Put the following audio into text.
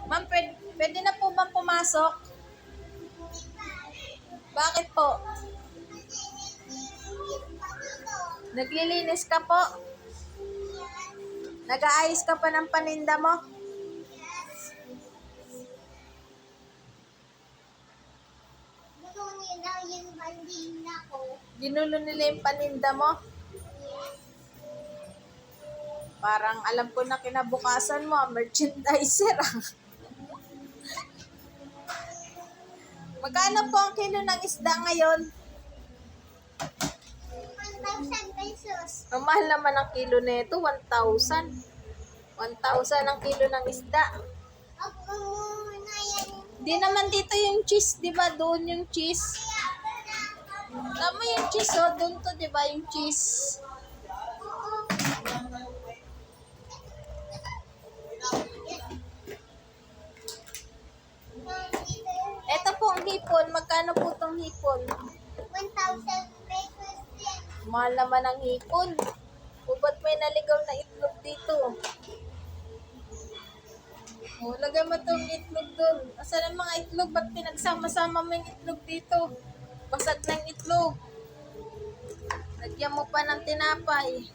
Ma'am, pwede na po bang pumasok? Bakit po? Naglilinis ka po? Nag-aayos ka pa ng paninda mo? Ginulo nila yung paninda mo? Parang alam ko na kinabukasan mo, merchandiser ah. Magkano po ang kilo ng isda ngayon? 1,000 pesos. Ang mahal naman ang kilo nito, 1,000. 1,000 ang kilo ng isda. Ako muna yan. Di naman dito yung cheese, di ba? Doon yung cheese. Tama yung cheese, oh. Doon to, di ba? Yung cheese. Ito po ang hipon. Magkano po itong hipon? 1,000 pesos din. Mahal naman ang hipon. O ba't may naligaw na itlog dito? O, lagay mo itong itlog doon. Asan ang mga itlog? Ba't pinagsama-sama mo yung itlog dito? Basag ng itlog. Lagyan mo pa ng tinapay.